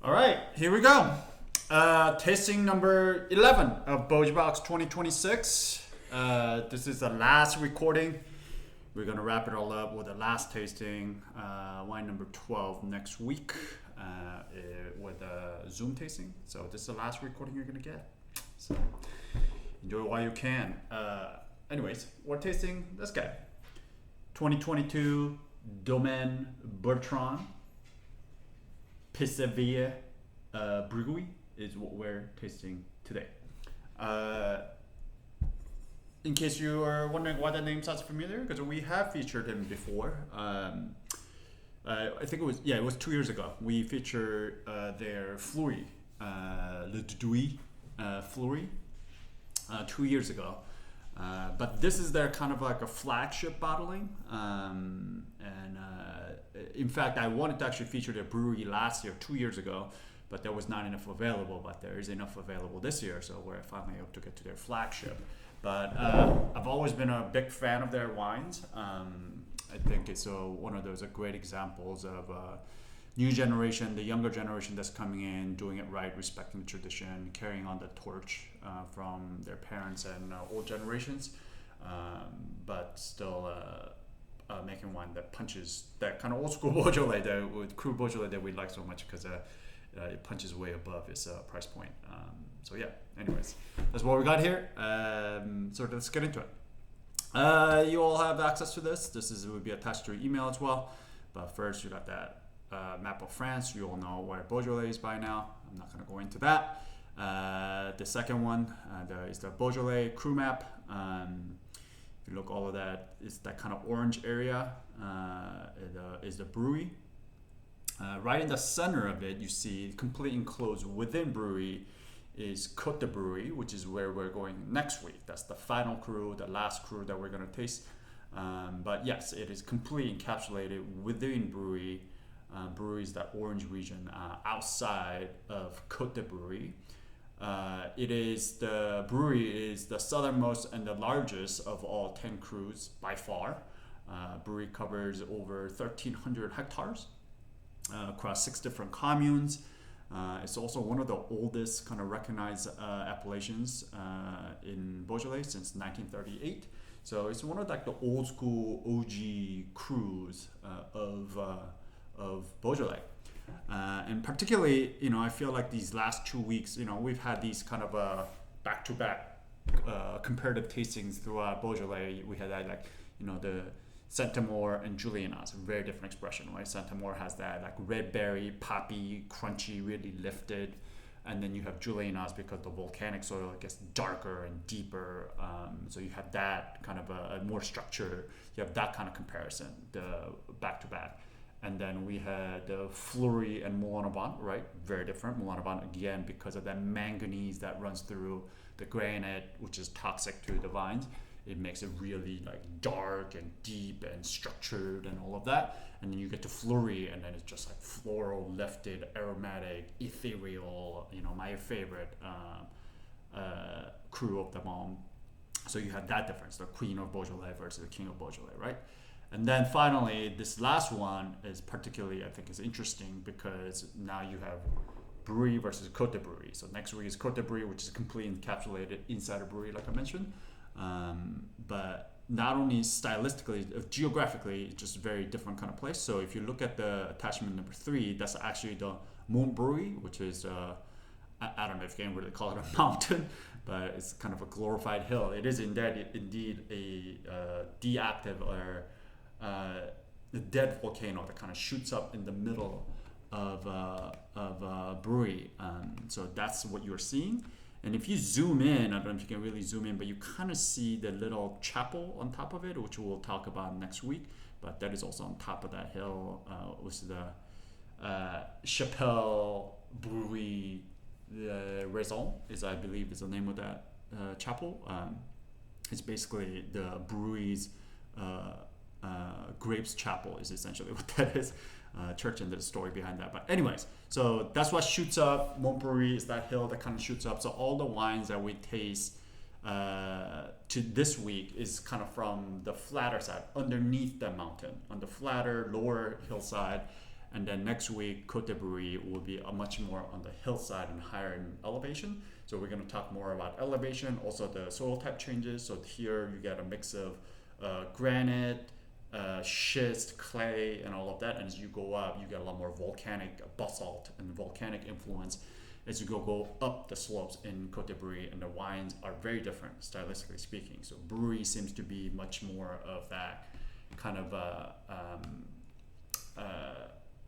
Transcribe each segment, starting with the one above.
All right, here we go. Tasting number 11 of Beauj Box 2026. This is the last recording. We're going to wrap it all up with the last tasting, wine number 12 next week with a Zoom tasting. So this is the last recording you're going to get. So enjoy while you can. Anyways, what tasting? This guy. 2022 Domaine Bertrand. Pisse-Vieille Brouilly is what we're tasting today. In case you are wondering why the name sounds familiar, because we have featured him before. I think it was 2 years ago. We featured their Fleury, Le Douai Fleury, 2 years ago. But this is their kind of like a flagship bottling. In fact, I wanted to actually feature their brewery last year, 2 years ago, but there was not enough available. But there is enough available this year, so we're finally able to get to their flagship. But I've always been a big fan of their wines. I think it's one of those great examples of new generation, the younger generation that's coming in, doing it right, respecting the tradition, carrying on the torch from their parents and old generations, but still making wine that punches that kind of old school Beaujolais, with crude Beaujolais that we like so much because it punches way above its price point. So yeah, anyways, that's what we got here. So let's get into it. You all have access to this. Will be attached to your email as well. But first, you got that map of France. You all know where Beaujolais is by now. I'm not going to go into that. The second one is the Beaujolais crew map. If you look, all of that is that kind of orange area is the brewery. Right in the center of it, you see completely enclosed within brewery is Côte de Brouilly, which is where we're going next week. That's the final crew, the last crew that we're going to taste. But yes, it is completely encapsulated within brewery. Brewery is that orange region outside of Côte de Brouilly. The brewery is the southernmost and the largest of all 10 crews by far. Brewery covers over 1,300 hectares across 6 different communes. It's also one of the oldest kind of recognized appellations in Beaujolais since 1938. So it's one of like the old school OG crews of Beaujolais. And particularly, I feel like these last 2 weeks, we've had these kind of back-to-back comparative tastings throughout Beaujolais. We had that the Centimore and Julianas, very different expression, right? Centimore has that like red berry, poppy, crunchy, really lifted. And then you have Julianas because the volcanic soil gets darker and deeper. So you have that kind of a more structure. You have that kind of comparison, the back-to-back. And then we had the Fleury and Moulin Avant, right? Very different. Moulin Avant, again, because of that manganese that runs through the granite, which is toxic to the vines. It makes it really like dark and deep and structured and all of that. And then you get to Fleury, and then it's just like floral, lifted, aromatic, ethereal, my favorite crew of them all. So you have that difference, the Queen of Beaujolais versus the King of Beaujolais, right? And then finally, this last one is particularly, I think, is interesting because now you have brewery versus Côte de Brouilly. So next week is Côte de Brouilly, which is completely encapsulated inside a brewery, like I mentioned. But not only stylistically, geographically, it's just a very different kind of place. So if you look at the attachment number 3, that's actually the Mont Brouilly, which is, I don't know if you can really call it a mountain, but it's kind of a glorified hill. It is indeed a deactive or the dead volcano that kind of shoots up in the middle of brewery. So that's what you're seeing. And if you zoom in, I don't know if you can really zoom in, but you kind of see the little chapel on top of it, which we'll talk about next week. But that is also on top of that hill, which is the Chapelle Brouilly Raison, I believe is the name of that chapel. It's basically the brewery's Grapes Chapel is essentially what that is. Church, and there's a story behind that. But anyways, so that's what shoots up. Mont Brouilly is that hill that kind of shoots up. So all the wines that we taste to this week is kind of from the flatter side, underneath the mountain, on the flatter lower hillside. And then next week, Côte de Brouilly will be a much more on the hillside and higher in elevation. So we're going to talk more about elevation, also the soil type changes. So here you get a mix of granite, schist, clay, and all of that. And as you go up, you get a lot more volcanic basalt and volcanic influence as you go up the slopes in Côte de Brouilly, and the wines are very different, stylistically speaking. So Brouilly seems to be much more of that kind of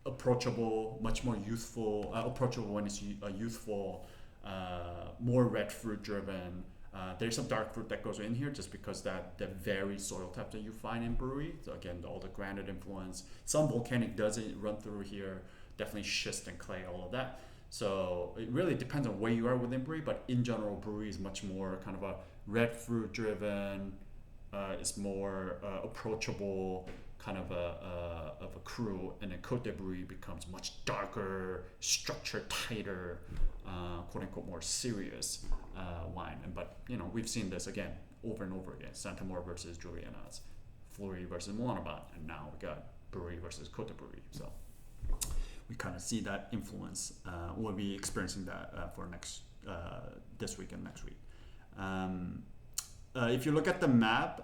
approachable, much more youthful, approachable when it's youthful, more red fruit driven. There's some dark fruit that goes in here just because that the varied soil type that you find in Brouilly. So again, all the granite influence. Some volcanic doesn't run through here. Definitely schist and clay, all of that. So it really depends on where you are within Brouilly, but in general, Brouilly is much more kind of a red fruit driven. It's more approachable kind of a crew, and then Côte de Brouilly becomes much darker, structured, tighter, quote unquote more serious wine. But we've seen this again over and over again. Santa Maure versus Juliana's, Fleury versus Moulinabat, and now we got Brouilly versus Côte de Brouilly. So we kind of see that influence. We'll be experiencing that for this week and next week. If you look at the map,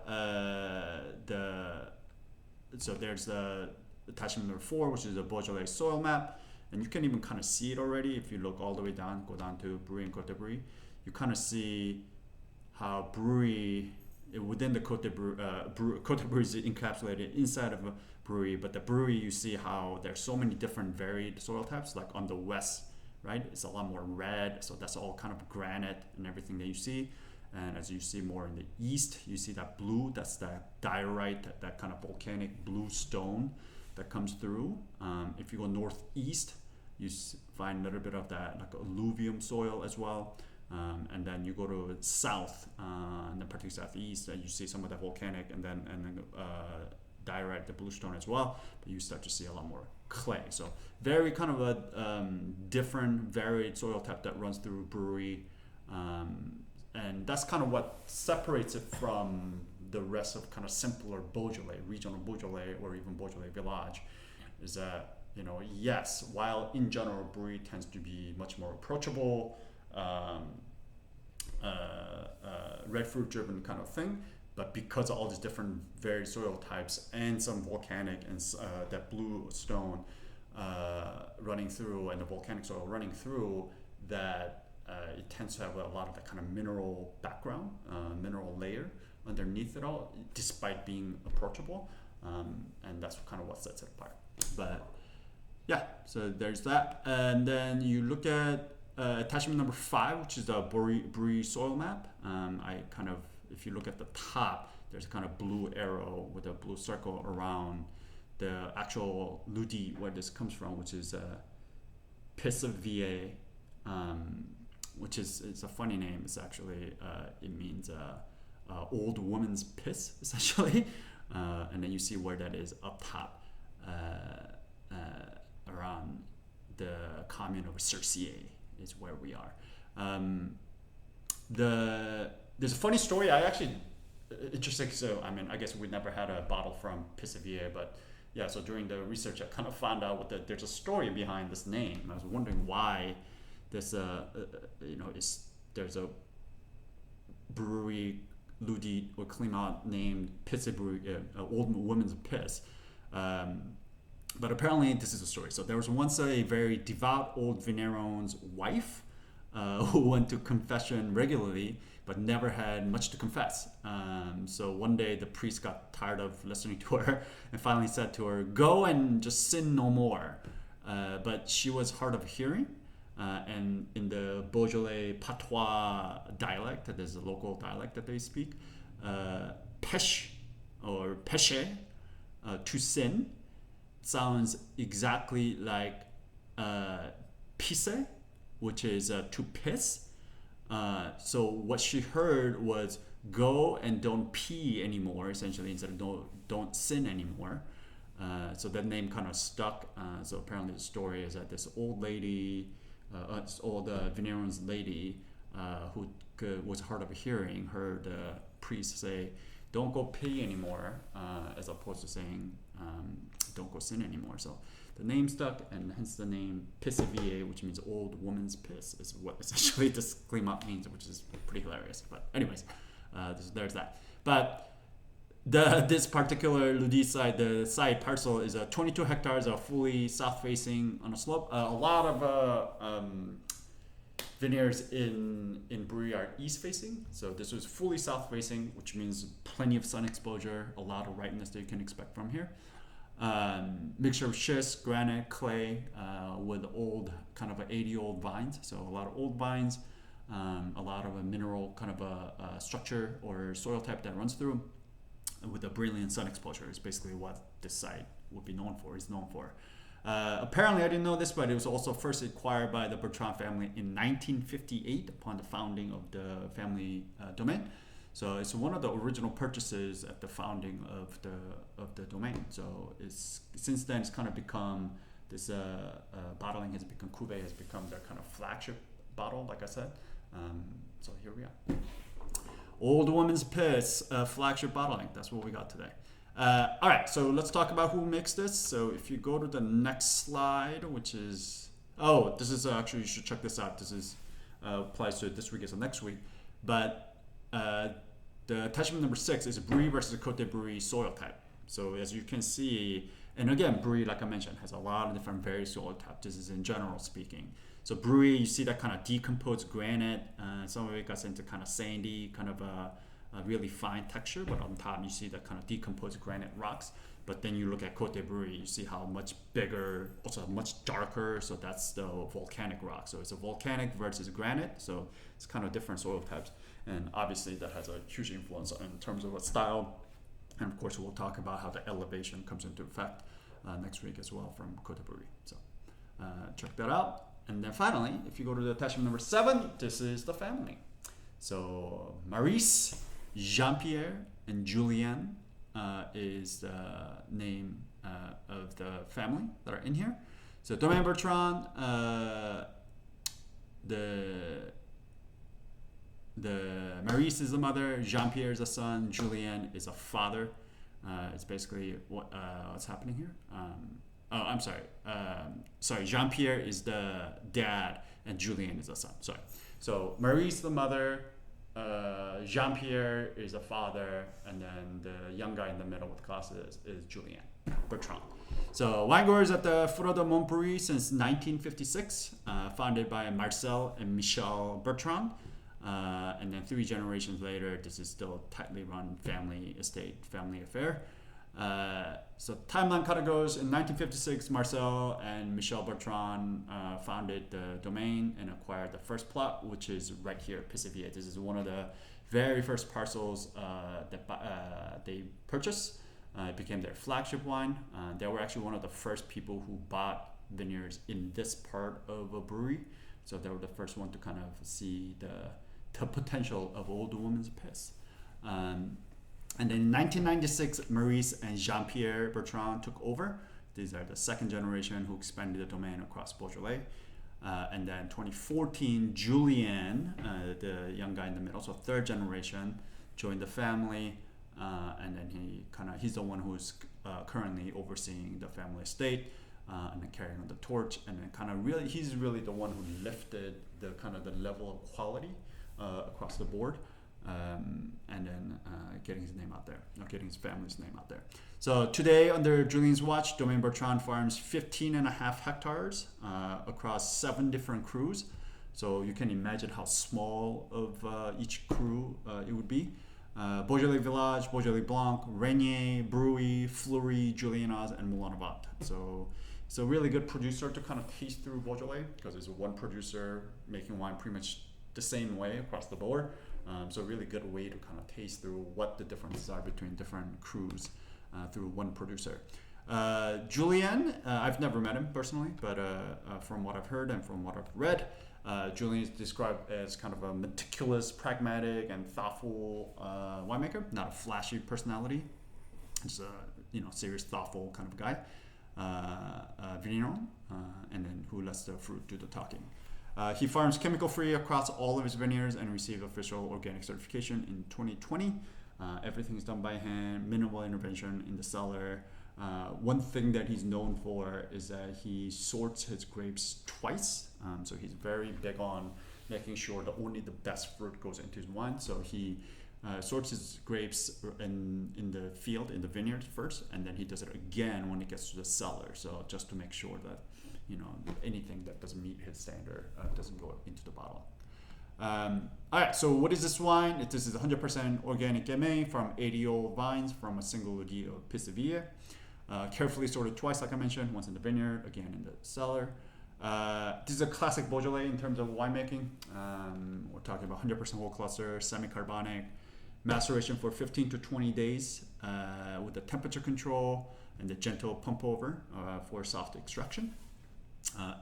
so there's the attachment number 4, which is the Beaujolais soil map, and you can even kind of see it already if you look all the way down, go down to Brouilly and Côte de Brouilly. You kind of see how Brouilly, within the Côte de Brouilly is encapsulated inside of Brouilly, but the Brouilly, you see how there's so many different varied soil types. Like on the west, right, it's a lot more red, so that's all kind of granite and everything that you see. And as you see more in the east, you see that blue, that's that diorite, that kind of volcanic blue stone that comes through. If you go northeast, you find a little bit of that like alluvium soil as well. And then you go to south, and then particularly southeast, you see some of that volcanic and then diorite, the blue stone as well. But you start to see a lot more clay. So very kind of a different, varied soil type that runs through Brouilly. And that's kind of what separates it from the rest of kind of simpler Beaujolais, regional Beaujolais, or even Beaujolais Village, is that, yes, while in general Brouilly tends to be much more approachable, red fruit driven kind of thing, but because of all these different varied soil types and some volcanic and that blue stone running through and the volcanic soil running through, that it tends to have a lot of that kind of mineral background, mineral layer underneath it all, despite being approachable, and that's kind of what sets it apart. But yeah, so there's that. And then you look at attachment number 5, which is the Brouilly soil map. If you look at the top, there's a kind of blue arrow with a blue circle around the actual Ludi, where this comes from, which is Pisse-Vieille, which is, it's a funny name. It's actually, it means old woman's piss, essentially. And then you see where that is up top, around the commune of Cercier is where we are. There's a funny story. Interesting. So, I guess we never had a bottle from Pisse-Vieille, but yeah, so during the research, I kind of found out there's a story behind this name. I was wondering why this, there's a brewery, Ludi or Climat, named Pisse-Vieille, old woman's piss. But apparently this is a story. So there was once a very devout old vigneron's wife who went to confession regularly, but never had much to confess. So one day the priest got tired of listening to her and finally said to her, "Go and just sin no more." But she was hard of hearing. And in the Beaujolais patois dialect, that is a local dialect that they speak, pêche or péché, to sin, sounds exactly like pisse, which is to piss. So what she heard was go and don't pee anymore, essentially, instead of don't sin anymore. So that name kind of stuck. So apparently the story is that this old lady, old vigneron's lady, who was hard of hearing, heard the priest say, "Don't go pee anymore," as opposed to saying, "Don't go sin anymore." So the name stuck, and hence the name Pisse-Vieille, which means old woman's piss, is what essentially this Klima means, which is pretty hilarious. But anyways, there's that. But this particular Ludi site, the site parcel is 22 hectares, fully south-facing on a slope. A lot of vineyards in Brouilly are east-facing, so this was fully south-facing, which means plenty of sun exposure, a lot of ripeness that you can expect from here. Mixture of schist, granite, clay, with old kind of 80-old vines, so a lot of old vines, a lot of a mineral kind of a structure or soil type that runs through, with a brilliant sun exposure is basically what this site would be known for. Apparently, I didn't know this, but it was also first acquired by the Bertrand family in 1958 upon the founding of the family Domaine. So it's one of the original purchases at the founding of the Domaine. So since then it's kind of become this bottling has become cuvée has become their kind of flagship bottle, like I said. So here we are. Old Woman's Piss, flagship bottling. That's what we got today. All right, so let's talk about who makes this. So if you go to the next slide, which is, this is actually, you should check this out. This is applies to this week as well next week. But the attachment number 6 is a Brouilly versus a Côte de Brouilly soil type. So as you can see, and again, Brouilly, like I mentioned, has a lot of different various soil types. This is in general speaking. So Brouilly, you see that kind of decomposed granite. Some of it gets into kind of sandy, kind of a really fine texture, but on top you see that kind of decomposed granite rocks. But then you look at Côte de Brouilly, you see how much bigger, also much darker. So that's the volcanic rock. So it's a volcanic versus granite. So it's kind of different soil types. And obviously that has a huge influence in terms of what style. And of course, we'll talk about how the elevation comes into effect next week as well from Côte de Brouilly. So check that out. And then finally, if you go to the attachment number 7, this is the family. So Maurice, Jean-Pierre, and Julien is the name of the family that are in here. So Domaine Bertrand, the Maurice is the mother, Jean-Pierre is the son, Julien is a father. It's basically what's happening here. I'm sorry. Sorry, Jean-Pierre is the dad and Julien is the son. Sorry. So Maurice the mother, Jean-Pierre is the father, and then the young guy in the middle with glasses is Julien Bertrand. So wine growers at the foot of the Mont Brouilly since 1956, founded by Marcel and Michel Bertrand. And then 3 generations later, this is still a tightly run family estate, family affair. So timeline kind of goes in 1956, Marcel and Michel Bertrand founded the Domaine and acquired the first plot, which is right here, Pisse-Vieille. This is one of the very first parcels that they purchased. It became their flagship wine. They were actually one of the first people who bought vineyards in this part of a brewery. So they were the first one to kind of see the potential of old woman's piss. And then in 1996, Maurice and Jean-Pierre Bertrand took over. These are the second generation who expanded the Domaine across Beaujolais. And then 2014, Julien, the young guy in the middle, so third generation, joined the family. And then he's the one who's currently overseeing the family estate and then carrying on the torch. And then he's really the one who lifted the level of quality across the board. And then getting his name out there, getting his family's name out there. So today, under Julien's watch, Domaine Bertrand farms 15.5 hectares across 7 different crus. So you can imagine how small of each cru it would be. Beaujolais Village, Beaujolais Blanc, Régnier, Brouilly, Fleury, Julienaz, and Moulin à Vent. So it's a really good producer to kind of taste through Beaujolais because it's one producer making wine pretty much the same way across the board. So a really good way to kind of taste through what the differences are between different crus through one producer. Julien, I've never met him personally, but from what I've heard and from what I've read, Julien is described as kind of a meticulous, pragmatic, and thoughtful winemaker, not a flashy personality. He's a serious, thoughtful kind of guy. Vigneron, and then who lets the fruit do the talking. He farms chemical-free across all of his vineyards and received official organic certification in 2020. Everything is done by hand, minimal intervention in the cellar. One thing that he's known for is that he sorts his grapes twice. So he's very big on making sure that only the best fruit goes into his wine. So he sorts his grapes in the field, in the vineyard first, and then he does it again when it gets to the cellar. So just to make sure that, anything that doesn't meet his standard doesn't go into the bottle. All right, so what is this wine? This is 100% organic Gamay from 80-year-old vines from a single year of Pisse-Vieille. Carefully sorted twice, like I mentioned, once in the vineyard, again in the cellar. This is a classic Beaujolais in terms of winemaking. We're talking about 100% whole cluster, semi-carbonic, maceration for 15 to 20 days with the temperature control and the gentle pump over for soft extraction.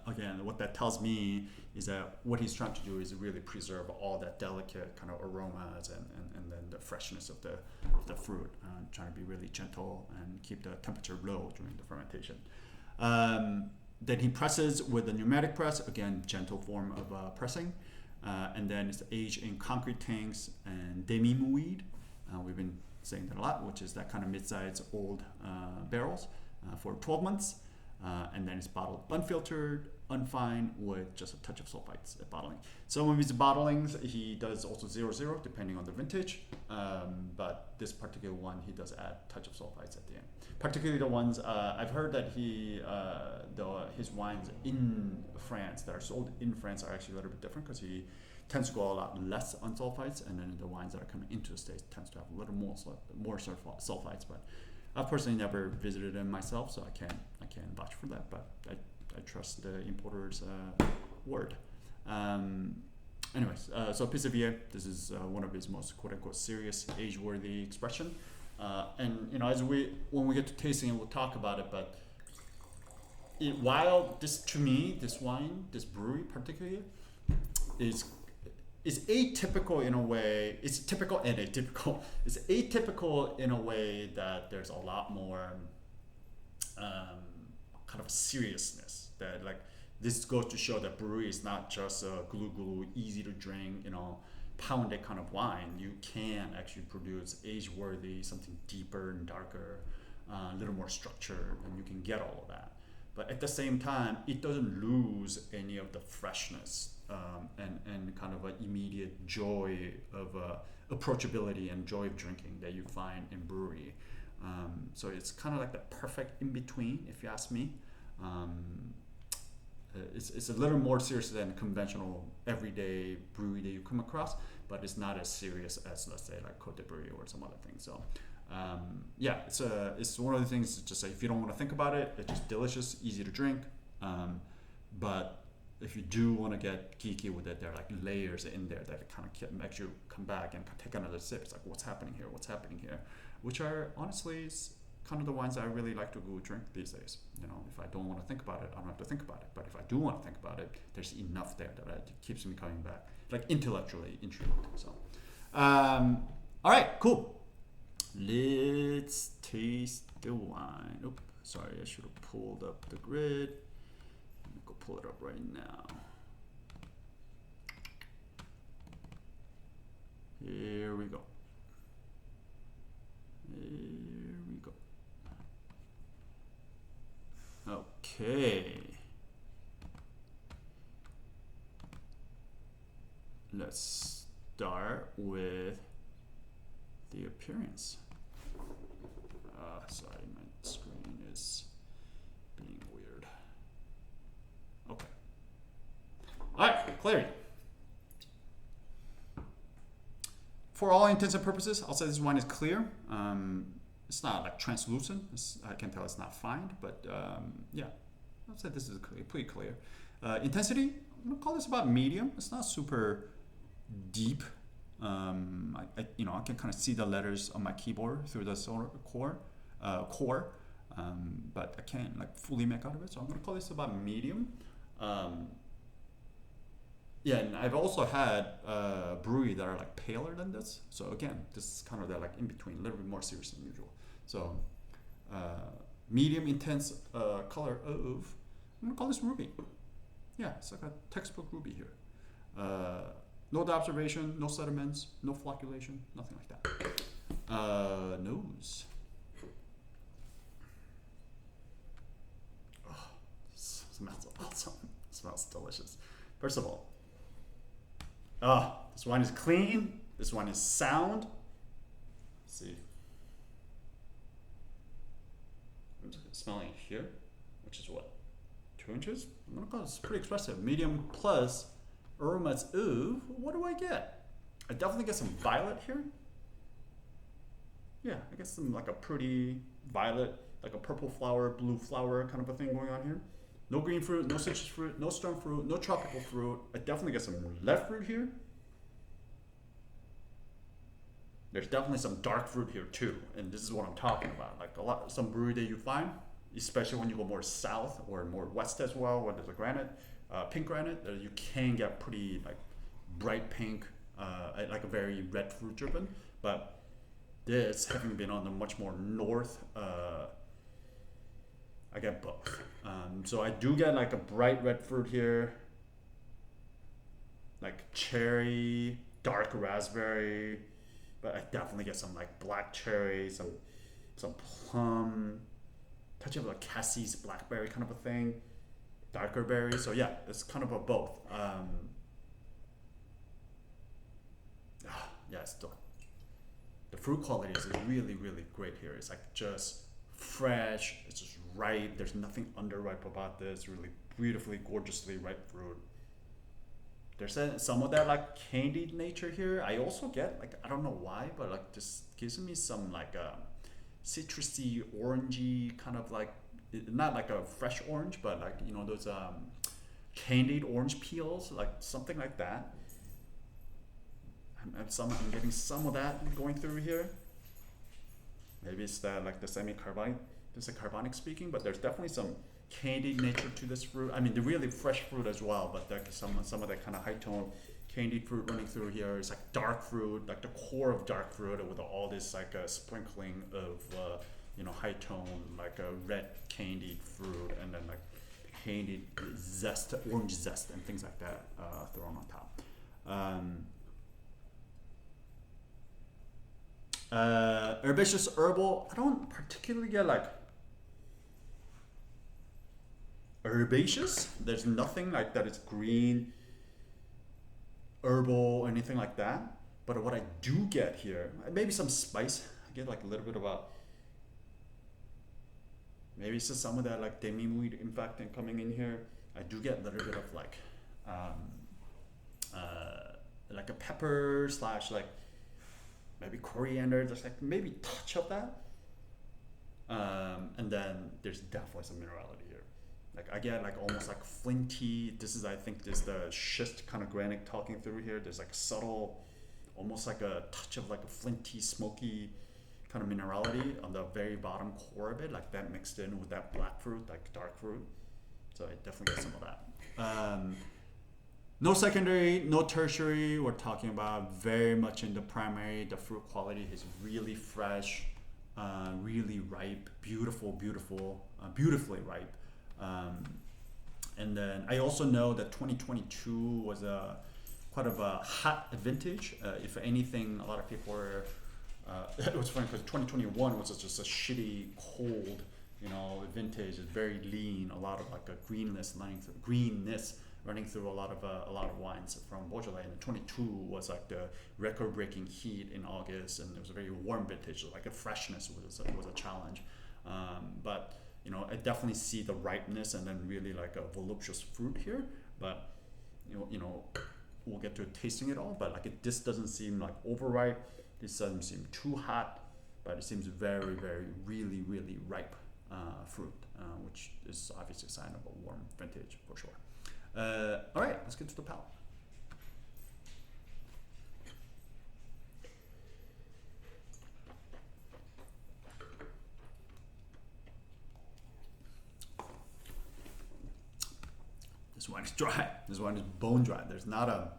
Again, what that tells me is that what he's trying to do is really preserve all that delicate kind of aromas and then the freshness of the fruit, trying to be really gentle and keep the temperature low during the fermentation. Then he presses with a pneumatic press, again, gentle form of pressing. And then it's aged in concrete tanks and demi-muid. We've been saying that a lot, which is that kind of mid-sized old barrels for 12 months. And then it's bottled unfiltered, unfined, with just a touch of sulfites at bottling. Some of his bottlings, he does also 0-0, depending on the vintage. But this particular one, he does add a touch of sulfites at the end. Particularly the ones, I've heard that his wines in France, that are sold in France, are actually a little bit different because he tends to go a lot less on sulfites, and then the wines that are coming into the States tends to have a little more sulfites. But I've personally never visited them myself, so I can't vouch for that. But I trust the importer's word. Anyways, so Pisse-Vieille, this is one of his most quote-unquote serious, age-worthy expression. And when we get to tasting it, we'll talk about it. But while this, to me, this wine, this brewery particularly, is atypical in a way. It's typical and atypical. It's atypical in a way that there's a lot more kind of seriousness. That like this goes to show that brewery is not just a glue, easy to drink, pounded kind of wine. You can actually produce age-worthy, something deeper and darker, a little more structured, and you can get all of that. But at the same time, it doesn't lose any of the freshness and kind of an immediate joy of approachability and joy of drinking that you find in brewery. So it's kind of like the perfect in-between, if you ask me. It's a little more serious than conventional everyday brewery that you come across, but it's not as serious as, let's say, like Côte de Brouilly or some other thing. So it's one of the things, just like if you don't want to think about it, it's just delicious, easy to drink. But if you do want to get geeky with it, there are like layers in there that kind of makes you come back and take another sip. It's like, what's happening here? Which are honestly kind of the wines that I really like to go drink these days. If I don't want to think about it, I don't have to think about it. But if I do want to think about it, there's enough there that it keeps me coming back, like intellectually intrigued. So, all right, cool. Let's taste the wine. Oops, sorry, I should have pulled up the grid. Let me go pull it up right now. Here we go. Okay. Let's start with the appearance. Sorry, my screen is being weird. Okay. All right, clarity. For all intents and purposes, I'll say this wine is clear. It's not like translucent. I can tell it's not fine, but yeah, I'll say this is pretty clear. Intensity, I'm gonna call this about medium. It's not super deep. I can kind of see the letters on my keyboard through the core, but I can't like fully make out of it. So I'm gonna call this about medium. Yeah, and I've also had brewery that are like paler than this. So again, this is kind of that like in between, a little bit more serious than usual. So medium intense color of, I'm gonna call this ruby. Yeah, it's like a textbook ruby here. No observation, no sediments, no flocculation, nothing like that. Nose. Smells awesome. Smells delicious. First of all, this wine is clean. This wine is sound. Let's see. I'm smelling here, which is what? 2 inches? I'm gonna call this pretty expressive. Medium plus aromas. Ooh, what do I get? I definitely get some violet here. Yeah, I get some like a pretty violet, like a purple flower, blue flower kind of a thing going on here. No green fruit, no citrus fruit, no stone fruit, no tropical fruit. I definitely get some leaf fruit here. There's definitely some dark fruit here too, and this is what I'm talking about. Like some brewery that you find, especially when you go more south or more west as well, where there's a granite, pink granite, you can get pretty like bright pink, like a very red fruit driven. But this, having been on the much more north, I get both. So I do get like a bright red fruit here, like cherry, dark raspberry, but I definitely get some like black cherry, some plum, touch of like Cassie's blackberry kind of a thing, darker berry. So yeah, it's kind of a both. Yeah, still. The fruit quality is really, really great here. It's like just fresh, it's just ripe. There's nothing underripe about this. Really beautifully, gorgeously ripe fruit. There's some of that like candied nature here. I also get like, I don't know why, but like just gives me some like citrusy, orangey kind of like, not like a fresh orange, but like, you know, those candied orange peels, like something like that. I'm getting some of that going through here. Maybe it's like the semi-carbonic, this is carbonic speaking, but there's definitely some candied nature to this fruit. I mean, the really fresh fruit as well, but like some of that kind of high tone candied fruit running through here. It's like dark fruit, like the core of dark fruit with all this like a sprinkling of you know, high tone like a red candied fruit, and then like candied zest, orange zest, and things like that thrown on top. Herbaceous, herbal. I don't particularly get like herbaceous. There's nothing like that. It's green, herbal, anything like that. But what I do get here, maybe some spice. I get like a little bit of maybe it's just some of that like demi-weed in fact coming in here. I do get a little bit of like a pepper slash like maybe coriander, just like maybe touch of that. And then there's definitely some minerality here. Like I get like almost like flinty. This is, I think, this the schist kind of granite talking through here. There's like subtle, almost like a touch of like a flinty, smoky kind of minerality on the very bottom core of it, like that mixed in with that black fruit, like dark fruit. So I definitely get some of that. No secondary, no tertiary. We're talking about very much in the primary. The fruit quality is really fresh, really ripe, beautifully ripe. And then I also know that 2022 was quite of a hot vintage. If anything, a lot of people were. It was funny because 2021 was just a shitty, cold, you know, vintage. It's very lean. A lot of like a greenness running through a lot of wines from Beaujolais. And 22 was like the record-breaking heat in August, and it was a very warm vintage. So like a freshness was a challenge. But you know, I definitely see the ripeness and then really like a voluptuous fruit here. But you know, we'll get to tasting it all. But like this doesn't seem like overripe. This doesn't seem too hot, but it seems very, very, really, really ripe fruit, which is obviously a sign of a warm vintage for sure. All right, let's get to the palate. This wine is dry. This wine is bone dry. There's not a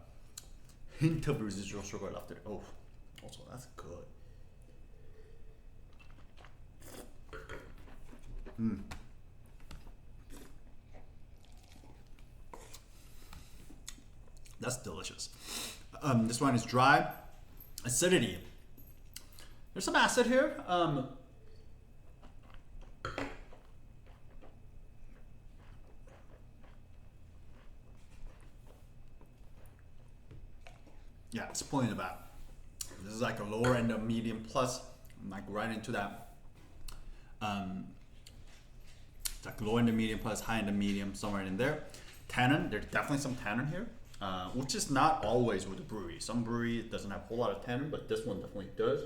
hint of residual sugar left in it. Oh, also that's good. That's delicious. This wine is dry. Acidity. There's some acid here. yeah, it's pulling it back. This is like a lower end of medium plus, like right into that. It's like low end of medium plus, high end of medium, somewhere in there. Tannin, there's definitely some tannin here, which is not always with the brewery. Some brewery doesn't have a whole lot of tannin, but this one definitely does.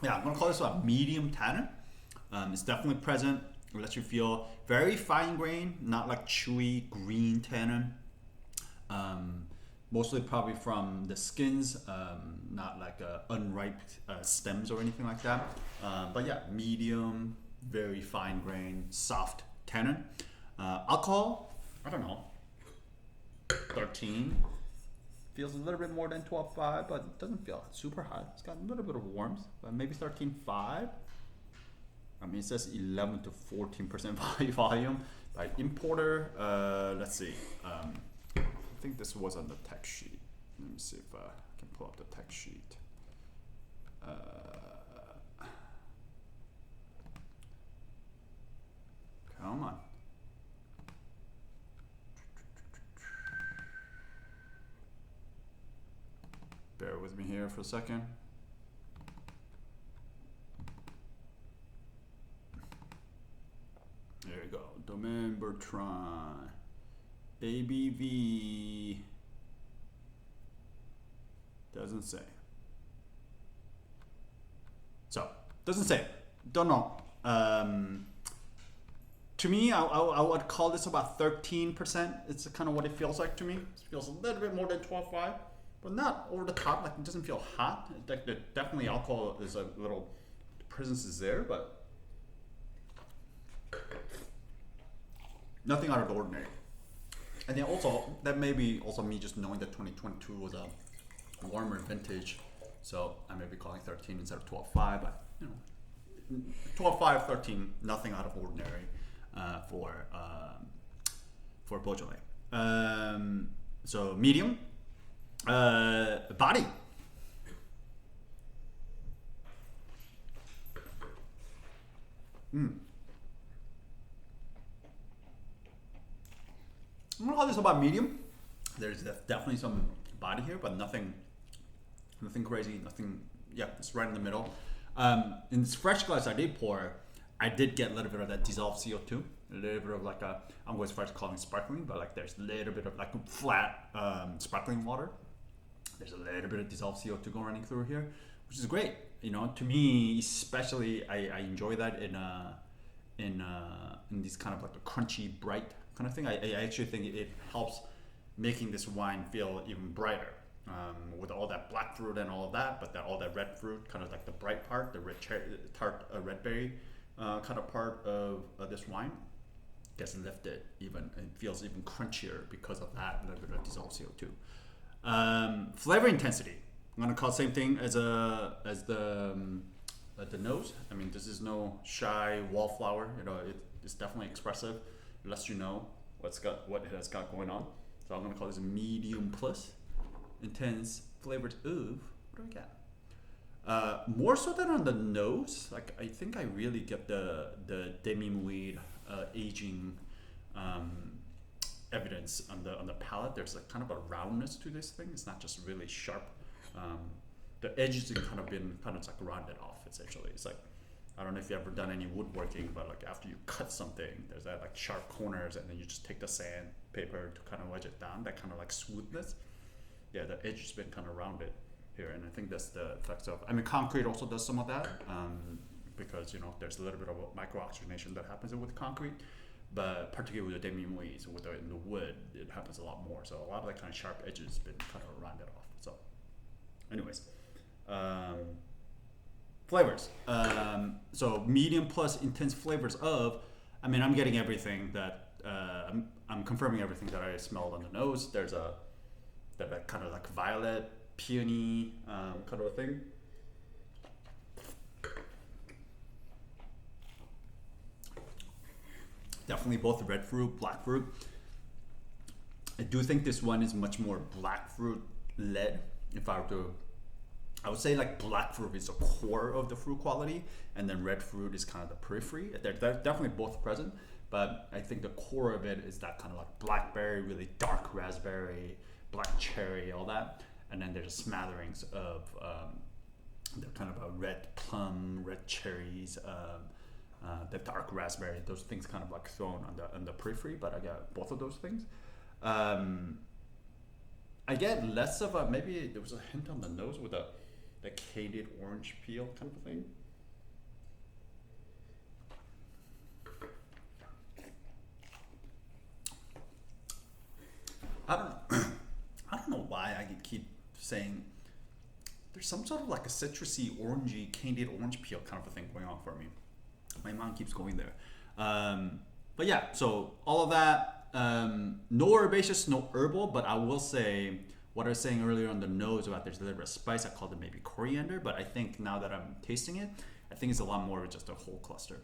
Yeah, I'm gonna call this a medium tannin. It's definitely present. It lets you feel very fine grain, not like chewy green tannin. Mostly probably from the skins, not like unripe stems or anything like that. But yeah, medium, very fine grain, soft tannin. Alcohol, I don't know, 13. Feels a little bit more than 12.5, but it doesn't feel super high. It's got a little bit of warmth, but maybe 13.5. I mean, it says 11 to 14% volume by importer. Let's see. I think this was on the text sheet. Let me see if I can pull up the text sheet. Come on. Bear with me here for a second. There you go. Domaine, Bertrand. ABV. Doesn't say. So, doesn't say. Don't know. To me, I would call this about 13%. It's kind of what it feels like to me. It feels a little bit more than 12.5. But not over the top, like it doesn't feel hot. Definitely alcohol is a little, the presence is there, but nothing out of the ordinary. And then also, that may be also me just knowing that 2022 was a warmer vintage, so I may be calling 13 instead of 12.5, but you know, 12.5, 13, nothing out of ordinary for Beaujolais. So medium. Body. I'm gonna call this about medium. There's definitely some body here, but nothing crazy, nothing. Yeah, it's right in the middle. In this fresh glass I did pour, I did get a little bit of that dissolved CO2, a little bit of like a, I'm always first calling it sparkling, but like there's a little bit of like flat sparkling water. There's a little bit of dissolved CO2 going running through here, which is great. You know, to me, especially, I enjoy that in these kind of like a crunchy, bright kind of thing. I actually think it helps making this wine feel even brighter with all that black fruit and all of that, but all that red fruit, kind of like the bright part, the red tart red berry kind of part of this wine gets lifted even. It feels even crunchier because of that little bit of dissolved CO2. Flavor intensity. I'm gonna call the same thing as the nose. I mean, this is no shy wallflower. You know, it's definitely expressive. It lets you know what it has got going on. So I'm gonna call this a medium plus intense flavored. Ooh, what do I get? More so than on the nose. Like I think I really get the demi-muid aging. Evidence on the palate. There's a kind of a roundness to this thing. It's not just really sharp. The edges have kind of like rounded off essentially. It's like, I don't know if you've ever done any woodworking, but like after you cut something, there's that like sharp corners, and then you just take the sandpaper to kind of wedge it down. That kind of like smoothness. Yeah, the edge has been kind of rounded here, and I think that's the effects of. I mean, concrete also does some of that because you know there's a little bit of a micro-oxygenation that happens with concrete. But particularly with the demi-muid, in the wood, it happens a lot more. So a lot of that kind of sharp edges has been kind of rounded off. So, anyways, flavors. So medium plus intense flavors of. I mean, I'm getting everything that I'm confirming everything that I smelled on the nose. There's that kind of like violet, peony kind of a thing. Definitely both red fruit, black fruit. I do think this one is much more black fruit led. If I were to I would say like black fruit is the core of the fruit quality, and then red fruit is kind of the periphery. They're definitely both present, but I think the core of it is that kind of like blackberry, really dark raspberry, black cherry, all that. And then there's smatterings of the kind of a red plum, red cherries, the dark raspberry. Those things kind of like thrown on the periphery, but I got both of those things. I get less of a, maybe there was a hint on the nose with the candied orange peel kind of thing. I don't know. I don't know why I keep saying there's some sort of like a citrusy, orangey, candied orange peel kind of a thing going on for me. My mind keeps going there. But yeah, so all of that, no herbaceous, no herbal, but I will say what I was saying earlier on the nose about there's a little bit of spice. I called it maybe coriander, but I think now that I'm tasting it, I think it's a lot more of just a whole cluster.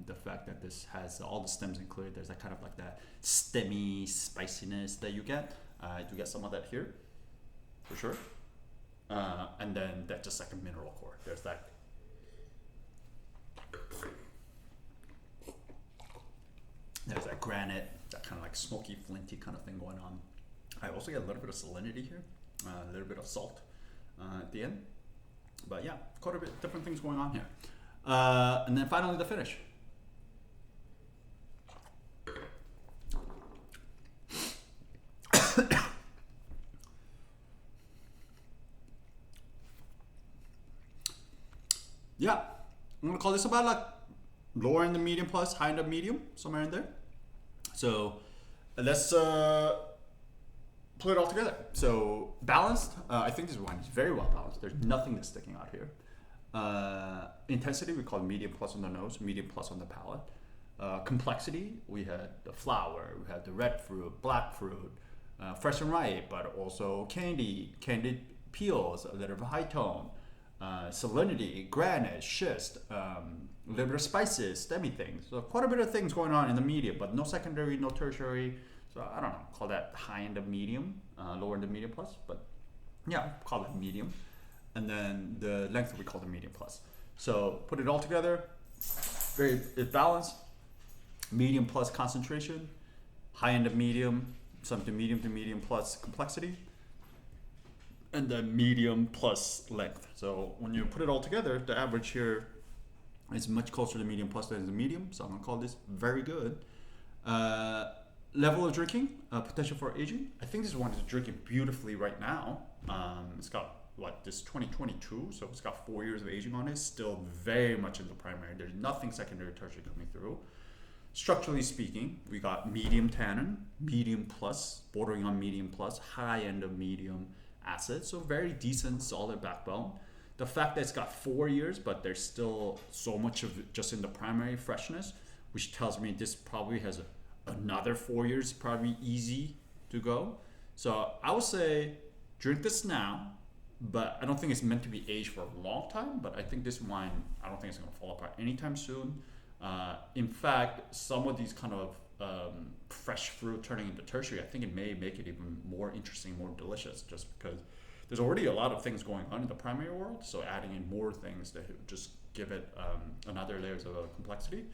The fact that this has all the stems included, there's that kind of like that stemmy spiciness that you get. I do get some of that here, for sure. And then that's just like a mineral core. There's that. There's that granite, that kind of like smoky, flinty kind of thing going on. I also get a little bit of salinity here, a little bit of salt at the end. But yeah, quite a bit different things going on here. And then finally the finish. Yeah, I'm gonna call this about like lower in the medium plus, high in the medium, somewhere in there. So let's put it all together. So balanced, I think this wine is very well balanced. There's nothing that's sticking out here. Intensity, we call it medium plus on the nose, medium plus on the palate. Complexity, we had the flower, we had the red fruit, black fruit, fresh and ripe, but also candied peels, a little bit of high tone. Salinity, granite, schist, a little bit of spices, stemmy things. So quite a bit of things going on in the medium, but no secondary, no tertiary. So I don't know, call that high end of medium, lower end of medium plus, but yeah, call it medium. And then the length we call the medium plus. So put it all together, very balanced, medium plus concentration, high end of medium, something medium to medium plus complexity, and then medium plus length. So when you put it all together, the average here is much closer to medium plus than the medium. So I'm gonna call this very good. Level of drinking, potential for aging. I think this one is drinking beautifully right now. It's got this 2022, so it's got 4 years of aging on it. Still very much in the primary. There's nothing secondary, tertiary coming through. Structurally speaking, we got medium tannin, medium plus, bordering on medium plus, high end of medium acid. So very decent, solid backbone. The fact that it's got 4 years, but there's still so much of it just in the primary freshness, which tells me this probably has another 4 years, probably easy to go. So I would say drink this now, but I don't think it's meant to be aged for a long time. But I think this wine, I don't think it's going to fall apart anytime soon. In fact, some of these kind of fresh fruit turning into tertiary, I think it may make it even more interesting, more delicious, just because there's already a lot of things going on in the primary world. So adding in more things that just give it another layers of complexity.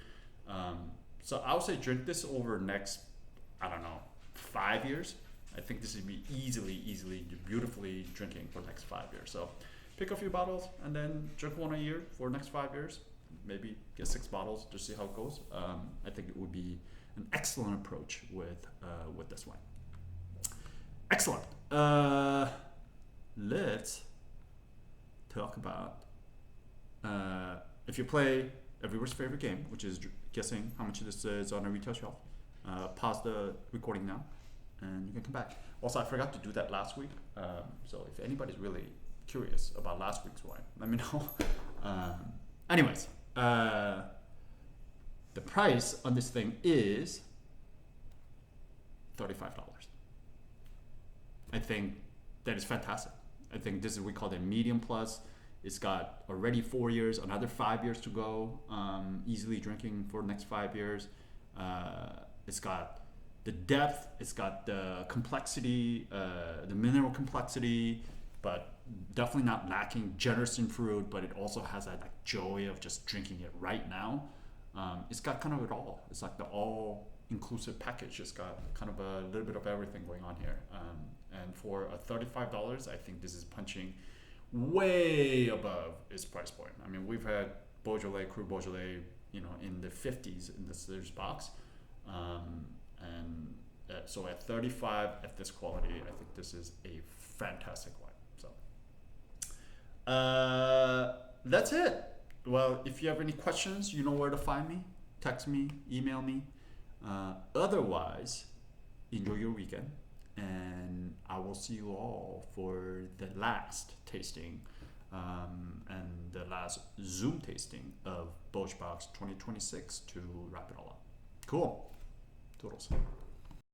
So I would say drink this over next, I don't know, 5 years. I think this would be easily, beautifully drinking for the next 5 years. So pick a few bottles and then drink one a year for the next 5 years. Maybe get 6 bottles to see how it goes. I think it would be an excellent approach with this wine. Excellent. Let's talk about if you play everyone's favorite game, which is guessing how much this is on a retail shelf. Pause the recording now, and you can come back. Also, I forgot to do that last week. So if anybody's really curious about last week's wine, let me know. Anyways, the price on this thing is $35. I think that is fantastic. I think this is what we call the medium plus. It's got already 4 years, another 5 years to go. Easily drinking for the next 5 years. It's got the depth, it's got the complexity, the mineral complexity, but definitely not lacking generous in fruit, but it also has that like joy of just drinking it right now. It's got kind of it all. It's like the all inclusive package. It's got kind of a little bit of everything going on here. And for a $35, I think this is punching way above its price point. I mean, we've had Beaujolais, cru Beaujolais, in the 50s in this box. So at 35 at this quality, I think this is a fantastic wine. So that's it. Well, if you have any questions, you know where to find me. Text me, email me. Otherwise, enjoy your weekend, and I will see you all for the last tasting and the last Zoom tasting of Beauj Box 2026 to wrap it all up. Cool. Toodles.